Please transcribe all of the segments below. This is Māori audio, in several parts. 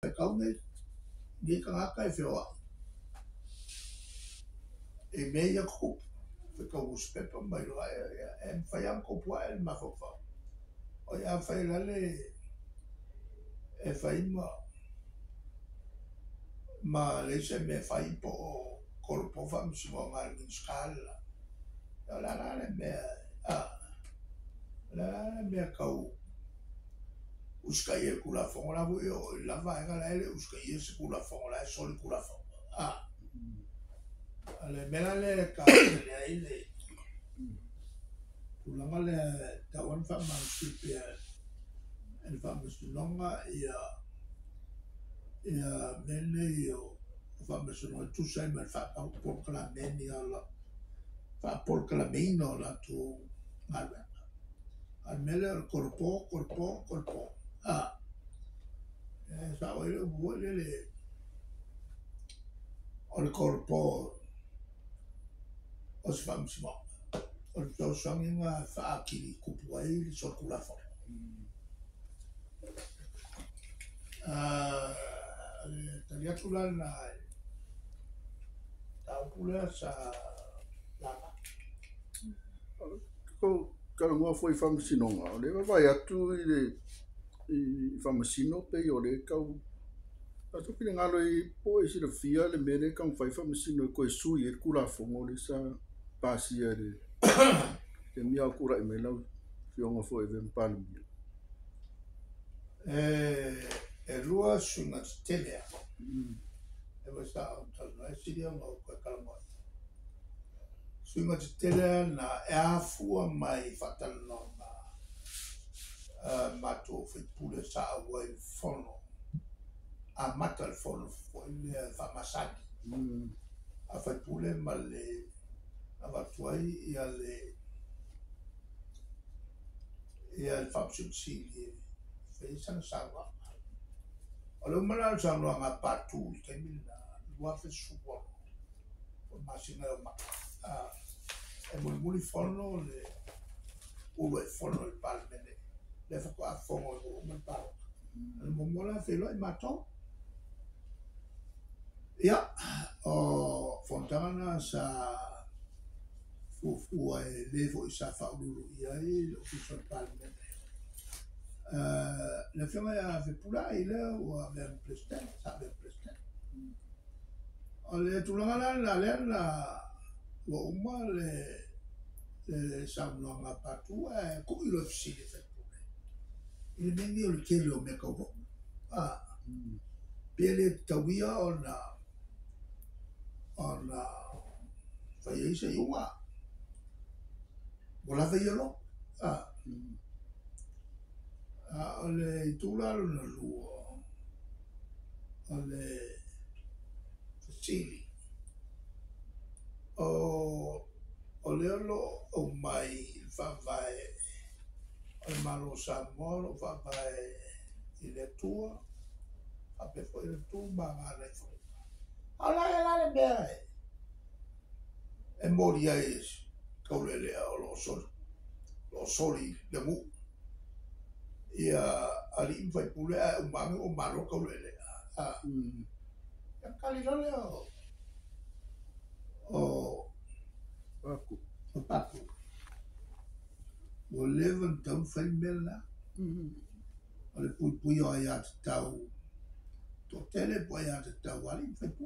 kaunga ni kangaka e whioa. E meia kupu. Whika uspepa mai loa e mwhaiang kopua e mawhawha. O ia whailale e whaima ma leise me whai po koropofa msiwa ngā minskala. La la le mea la mea kau uskai e kula fonga la vo yo la va nga la ele uskai e se kula fonga la soli kula fonga. Ale mela le ka le ai kulanga le tawan fa manuscript el famous longa ia mene io famous no tu sai ma fa por kala meni ala fa por kala meno la tu ala al mele el corpo sa o vuole le al corpo os famous mo o sanginga fa akili kupuai so kula fo taliatula na taupula sa lava ko kalunga foi famsinonga o le vai atu i famsino pe o le kau atu pile ngalo i po e sira fia le mere kau fai famsino ko e sui e kula fongo le sa pasia le te mia kura i mela fionga foi ven palu e lua sunga telea e was ta na siria no ko kalama sunga telea na e afua mai fatal no mato fe pule sa wai fono a matal fono foi le famasaki a fa pule male a va tuai e al fapsun sili fe san sawa alo mala san lo nga patu ke mina lo fa supo o masina ma e muli fono le o fono il palmene le fa qua fono o mal palo al momola fe lo mato ya o fontana sa fu e levo i sa fa ulu ia e lo fi sol palmene la fiamma ave pula ile o ave un presten sa ave presten ole tulanga la o uma le sa no nga patu e ko ilo fisi le fa pula il mengi o ke lo me ko pele tawia ona fa yese yuma wala fa yelo ole tula na luo ole sili ole lo o mai fa vai o malo sa moro fa vai ile tua a pe foi il tu ba le fo ala le be e moria es kaulele lo soli le mu ia ali vai pule o malo kaulele ya kalilole o paku o leven tau fai bella o le pui o ia tau to tele po ia tau ali fai pu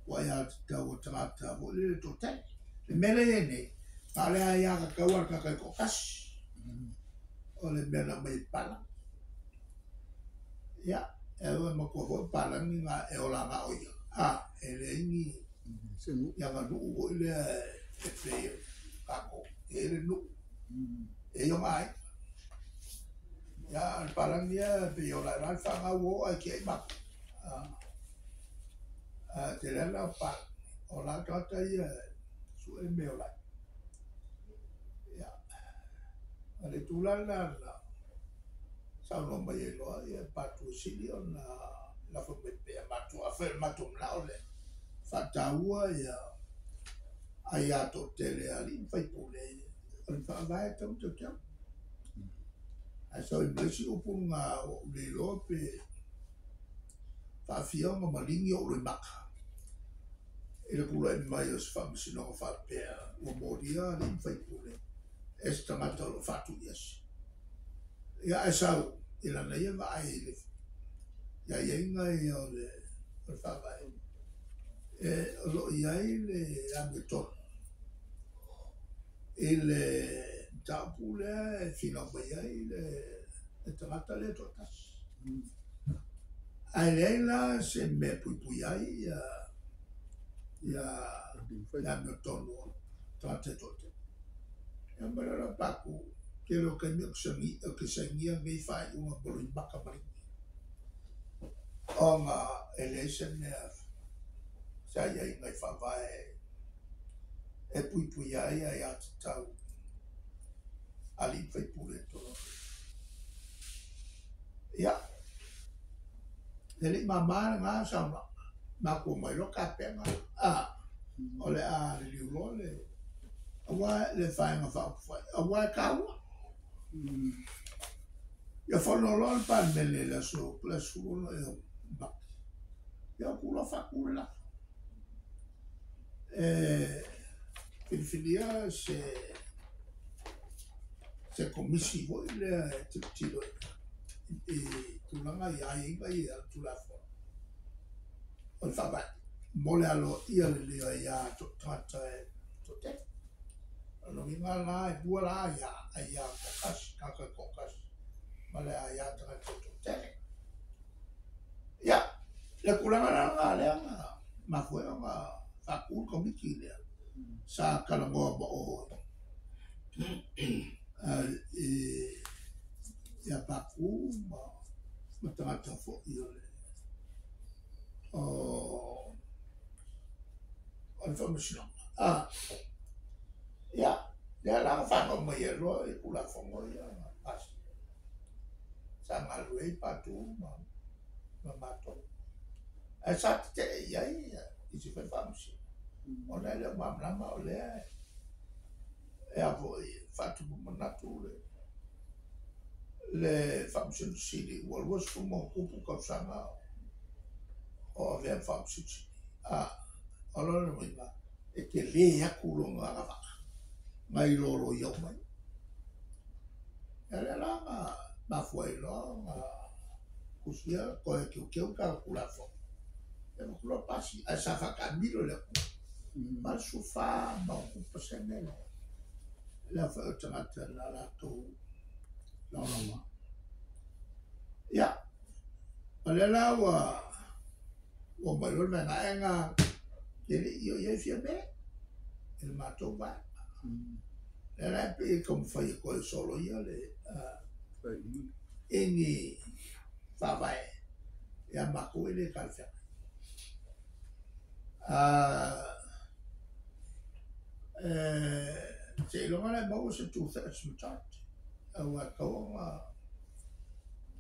o ia tau trata o le to tele le mele ne ale ia ka kawar ka ko kas o le mele mai pala ya e mo ko pala ni nga e ola nga o ele ni ya ga no o le e fe ka ko ele no e yo mai ya al pala ni pe yo la fa nga wo a ke ba te la pa o la ka ta ia su e me ola ya ale tulala sa no mai lo ia patu sili ona la fo pe matu a fer matu la ole fa taua ia ai to tele ali fai pule on fa vai to a so i blesi o punga o le lope whaafia o malingi o roi maka. E le kula e mai o se whamasino o whapea o moria ni whaipule. E se tangata o whatu iasi. Ia e sau, i la nei e vai le. Ia inga i o le whawai. E o lo iai le angetona. I le taupule e whina mai ai le tangata le totas. Ai leila se me pui ai ia me tono tangata tote. Ia marara paku ke lo ka mi o ke sangia me fai uma bolo i baka mari. O nga election ne sa ia ngai whawai e pui ai ai atu tau ali whai pule tono. Ia, neli mamana ngā sama nā kua mai lo ka penga o le a le liulo le awa le whainga whaukwhai awa e kaua. Ia whanolo le pan mele le so suolo e maki. Ia kula whakula. Whiwhinia se komisi hoi le tilo i tulanga i ainga i al tulafo. O le whawai. Mole alo ia le lea i a tata e tote. Ano inga la e bua la a ia kokas, kaka kokas. Male a ia tanga tote. Ia, le kulanga na ngā lea ngā. Ma fue ngā whakul komiki lea. Sa kalangoa ba o. Ia paku ma tangata fo i ole. O le whamasino. Ia, lea la whanau mai e loa e kula whango ia pasi. Sa ngā lue i patu ma mato. E sa te iai i si whai whamasino. O nei leo mamlama o lea e apo i whatupu manatu le whamasino siri. Walwas fumo kupu kausanga o vea whamasino siri. O lona mai ma e ke lea kulonga nga waka. Ngai loro iau mai. E le la ma fuai lo nga kusia koe kiu ka kulafo. E ma kula pasi. A sa whakamiro le ku. Ma sufa ma kupa senele. La whao tangata la lato launama. Ia. A le la wa mailor me na nga ele ia fia me. El mato ba. Le la pe kom fai ko solo ia le ini whawai. Ia mako ele kalfia. Se ilonga le mau se 2/3 majority. Awa kau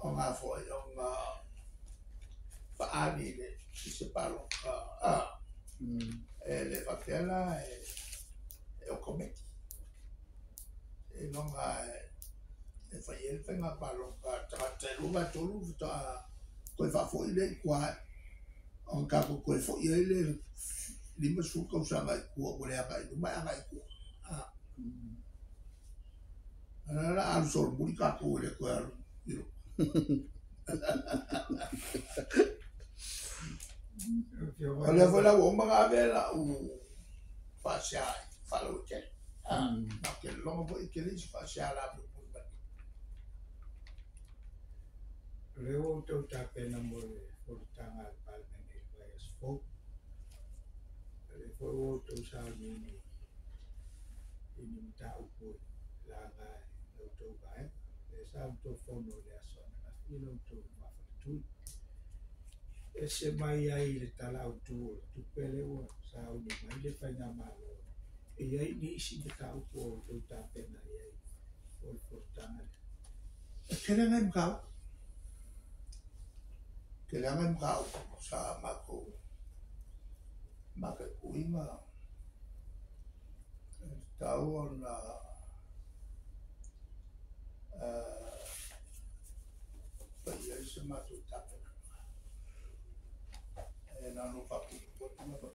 o ngā foi o ngā whaani le i se palo. E le whakela e o komeki. E longa e whai e whenga palo ka te runga tolu ta koe whafoi le i kua o kako koe fwoi e le lima suka usanga i kua kore anga i numai anga i kua. Ana alu soro muri kako le koe alu iro. Ole foi la bomba nga vela u fascia falo che. Ma che l'uomo poi che lì si fascia la bomba. Leo to ta pena mo portanga al palme nei paesi fo. Le fo to sa ni ta upo la ga lo to vai. Le sa to fondo le asona. Ino to ma tu. E se mai ai le tala autu tu pele o sa o mai le fai na malo. E ai ni si te ka upo to ta pena ai. O portanga. Che le nem kau. Che le nem kau sa mako. Maka kuinga. Tau ona pai ai se matu tapena. no papu